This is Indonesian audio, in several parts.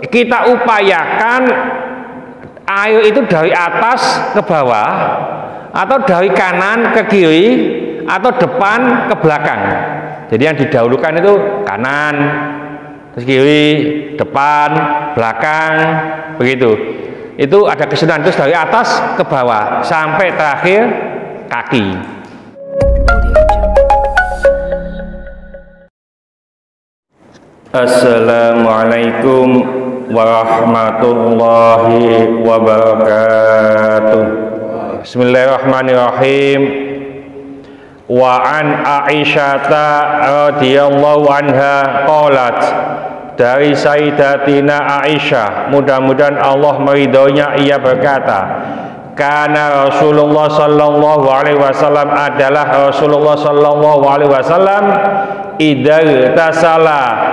kita upayakan air itu dari atas ke bawah, atau dari kanan ke kiri, atau depan ke belakang. Jadi yang didahulukan itu kanan, terus kiri, depan, belakang, begitu. Itu ada kesunahan, terus dari atas ke bawah sampai terakhir kaki. Assalamualaikum warahmatullahi wabarakatuh. Bismillahirrahmanirrahim. Wa an Aisyata radhiyallahu anha qalat, dari Sayyidatina Aisyah, mudah-mudahan Allah meridhoinya, ia berkata, karena Rasulullah sallallahu alaihi wasallam adalah Rasulullah sallallahu alaihi wasallam idza tasala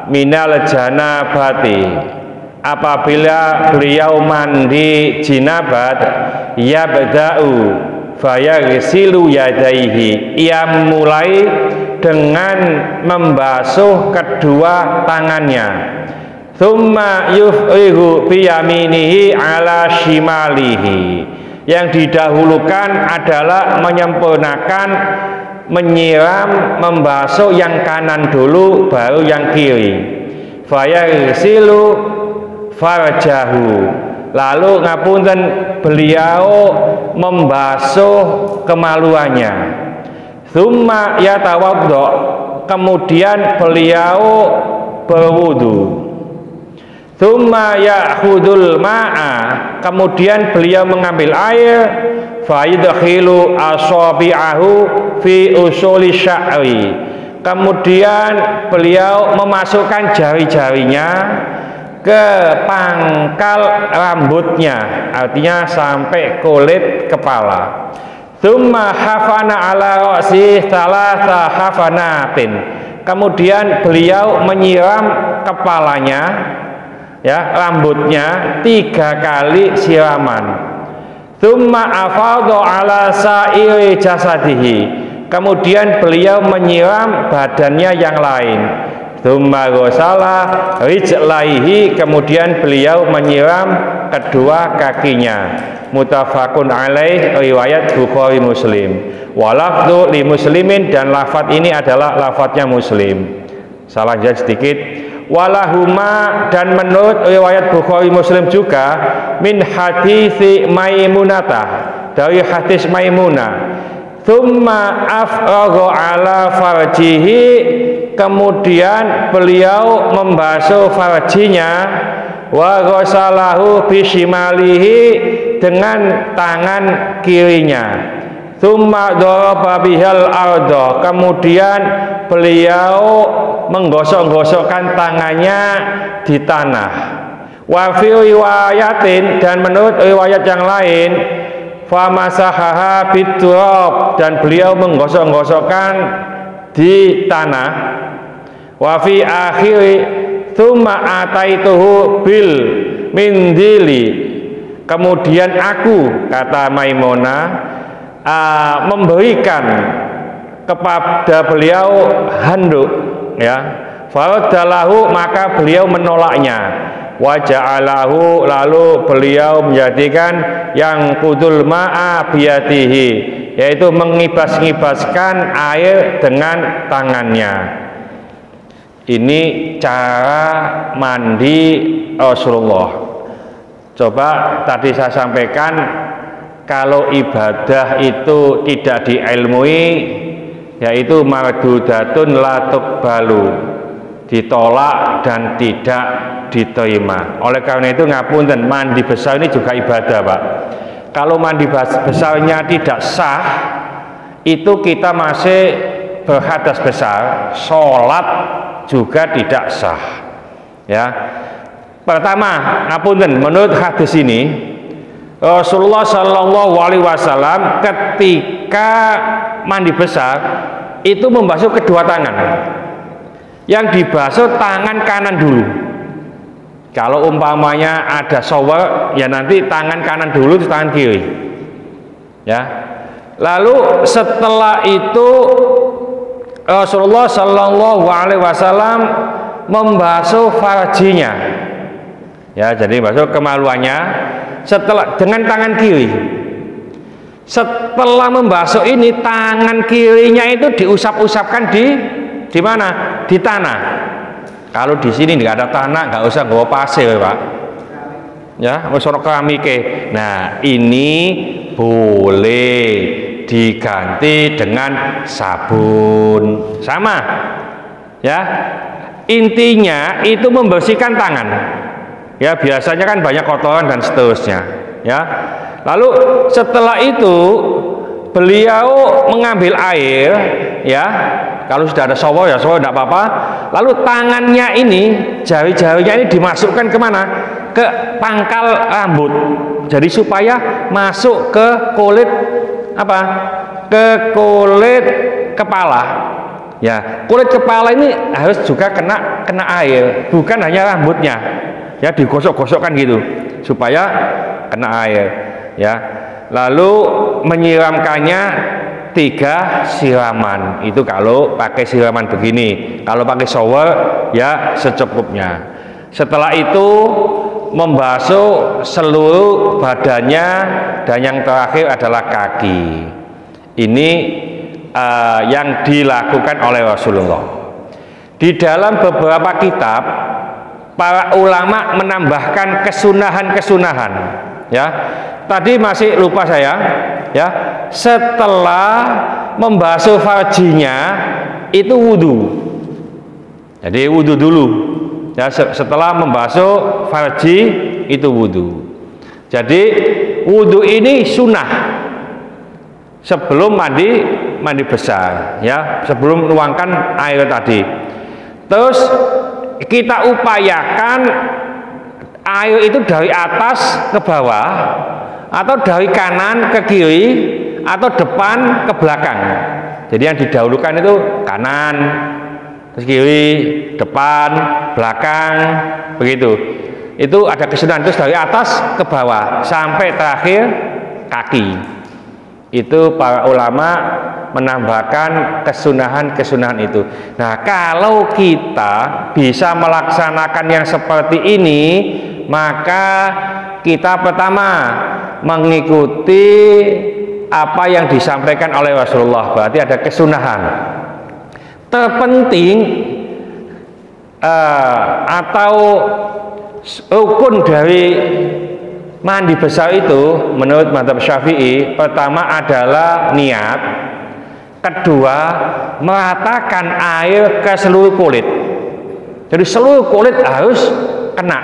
minal janabati, apabila beliau mandi jinabat, yabda'u fayaghsilu yadaihi, ia mulai dengan membasuh kedua tangannya, thumma yufrigu biyaminihi ala shimalihi, yang didahulukan adalah menyempurnakan menyiram, membasuh yang kanan dulu baru yang kiri. Fayaghsilu farjahu, lalu ngapunten beliau membasuh kemaluannya. Tsumma yatawaddo, kemudian beliau berwudu. Tsumma ya'khudul ma'a, kemudian beliau mengambil air, fayudkhilu asabi'ahu fi usuli sya'ri, kemudian beliau memasukkan jari-jarinya ke pangkal rambutnya, artinya sampai kulit kepala. Tsumma hafana ala ra'si thalatha hafanatin, kemudian beliau menyiram kepalanya, ya, rambutnya 3 kali siraman. Tsumma afadha ala sa'iri jasadihi, kemudian beliau menyiram badannya yang lain. Tsumma ghasala rijlaihi, kemudian beliau menyiram kedua kakinya. Muttafaqun alaih, riwayat Bukhari Muslim. Wa lafdzu li Muslimin, dan lafaz ini adalah lafaznya Muslim. Salah sedikit. Walahuma, dan menurut riwayat Bukhari Muslim juga, min hadits Maimunah, dari hadis Maimunah, tsumma afragha ala farjihi, kemudian beliau membasuh farjinya, wa ghasalahu bishimalihi, dengan tangan kirinya. Tsumma daraba bihal arda, kemudian beliau menggosok-gosokkan tangannya di tanah. Wa fi riwayatin, dan menurut riwayat yang lain, famasahaha biturab, dan beliau menggosok-gosokkan di tanah. Wa fi akhiri tsumma ataituhu bil mindili, kemudian aku, kata Maimunah, memberikan kepada beliau handuk, ya, faradalahu, maka beliau menolaknya. Wa ja'alahu, lalu beliau menjadikan yang kudul ma'a biyadihi, yaitu mengibas-ngibaskan air dengan tangannya. Ini cara mandi Rasulullah. Coba tadi saya sampaikan, kalau ibadah itu tidak diilmui, yaitu mardudatun la tuqbalu, ditolak dan tidak diterima. Oleh karena itu ngapunten, mandi besar ini juga ibadah, Pak. Kalau mandi besarnya tidak sah, itu kita masih berhadas besar, sholat juga tidak sah, ya. Pertama, ngapunten, menurut hadis ini Rasulullah Shallallahu Alaihi Wasallam ketika mandi besar itu membasuh kedua tangan. Yang dibasuh tangan kanan dulu. Kalau umpamanya ada shower, ya nanti tangan kanan dulu, terus tangan kiri. Ya. Lalu setelah itu Rasulullah Shallallahu Alaihi Wasallam membasuh farjinya. Ya, jadi maksud kemaluannya setelah dengan tangan kiri. Setelah membasuh ini, tangan kirinya itu diusap-usapkan di mana? Di tanah. Kalau di sini nggak ada tanah, nggak usah bawa pasir, Pak. Ya, usah keramike. Nah, ini boleh diganti dengan sabun. Sama. Ya. Intinya itu membersihkan tangan. Ya, biasanya kan banyak kotoran dan seterusnya. Ya. Lalu setelah itu beliau mengambil air, ya. Kalau sudah ada shower ya shower tidak apa-apa. Lalu tangannya ini, jari-jarinya ini dimasukkan kemana? Ke pangkal rambut. Jadi supaya masuk ke kulit apa? Ke kulit kepala. Ya, kulit kepala ini harus juga kena air, bukan hanya rambutnya. Ya, digosok-gosokkan gitu supaya kena air. Ya, lalu menyiramkannya 3 siraman. Itu kalau pakai siraman begini. Kalau pakai shower ya secukupnya. Setelah itu membasuh seluruh badannya, dan yang terakhir adalah kaki. Ini yang dilakukan oleh Rasulullah. Di dalam beberapa kitab para ulama menambahkan kesunahan-kesunahan. Ya, tadi masih lupa saya. Ya, setelah membasuh farjinya itu wudhu. Jadi wudhu dulu. Ya, setelah membasuh farji itu wudhu. Jadi wudhu ini sunnah sebelum mandi besar, ya, sebelum menuangkan air tadi. Terus kita upayakan air itu dari atas ke bawah, atau dari kanan ke kiri, atau depan ke belakang. Jadi yang didahulukan itu kanan, terus kiri, depan, belakang, begitu. Itu ada kesunahan. Terus dari atas ke bawah sampai terakhir kaki. Itu para ulama menambahkan kesunahan-kesunahan itu. Nah, kalau kita bisa melaksanakan yang seperti ini, maka kita pertama mengikuti apa yang disampaikan oleh Rasulullah, berarti ada kesunahan. Terpenting atau rukun dari mandi besar itu menurut mazhab Syafi'i, pertama adalah niat, kedua meratakan air ke seluruh kulit. Jadi seluruh kulit harus kena,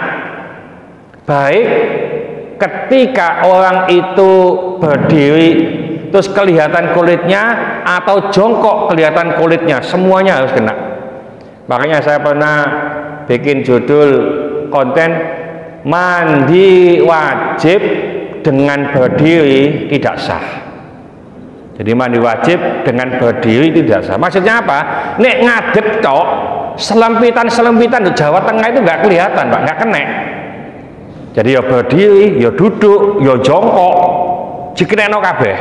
baik ketika orang itu berdiri terus kelihatan kulitnya, atau jongkok kelihatan kulitnya, semuanya harus kena. Makanya saya pernah bikin judul konten mandi wajib dengan berdiri tidak sah. Jadi mandi wajib dengan berdiri tidak sah. Maksudnya apa? Nek ngadep tok, selempitan di Jawa Tengah itu nggak kelihatan, Pak, nggak kena. Jadi ya berdiri, ya duduk, ya jongkok, jikireno kabeh.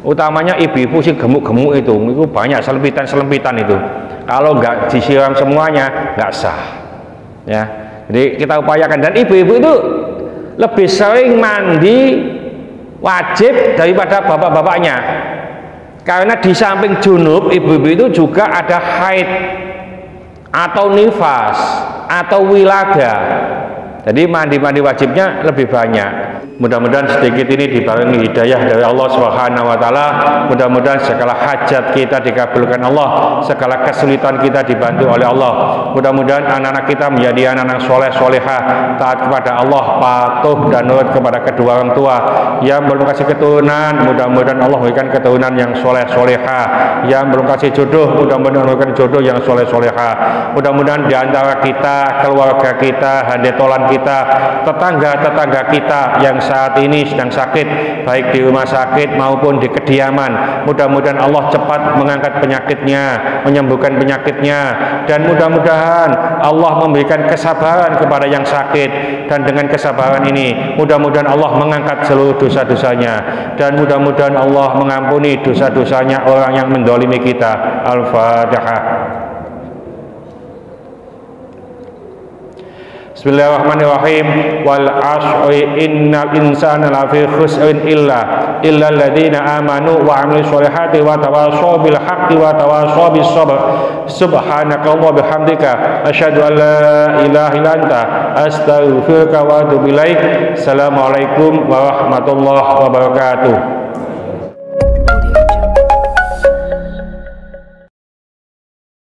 Utamanya ibu-ibu sih gemuk-gemuk itu banyak selempitan itu. Kalau nggak disiram semuanya nggak sah. Ya, jadi kita upayakan. Dan ibu-ibu itu lebih sering mandi wajib daripada bapak-bapaknya, karena di samping junub, ibu-ibu itu juga ada haid atau nifas atau wilada. Jadi mandi wajibnya lebih banyak. Mudah-mudahan sedikit ini dibarengi hidayah dari Allah Subhanahu wa taala. Mudah-mudahan segala hajat kita dikabulkan Allah, segala kesulitan kita dibantu oleh Allah. Mudah-mudahan anak-anak kita menjadi anak-anak soleh solehah, taat kepada Allah, patuh dan nurut kepada kedua orang tua. Yang belum kasih keturunan, mudah-mudahan Allah memberikan keturunan yang soleh solehah. Yang belum kasih jodoh, mudah-mudahan memberikan jodoh yang soleh solehah. Mudah-mudahan di antara kita, keluarga kita, handetolan kita, tetangga-tetangga kita yang saat ini sedang sakit, baik di rumah sakit maupun di kediaman, mudah-mudahan Allah cepat mengangkat penyakitnya, menyembuhkan penyakitnya, dan mudah-mudahan Allah memberikan kesabaran kepada yang sakit, dan dengan kesabaran ini mudah-mudahan Allah mengangkat seluruh dosa-dosanya, dan mudah-mudahan Allah mengampuni dosa-dosanya orang yang mendolimi kita. Al-Fatihah. Bismillahirrahmanirrahim. Wal 'ashri innal insana lafi khusrin illa alladziina aamanu wa 'amilus sholihati wa tawashaw bil haqqi wa tawashaw bis sabr. Subhanakallahumma bihamdika asyhadu an la ilaha illa anta astaghfiruka wa atubu ilaik. Assalamualaikum warahmatullahi wabarakatuh.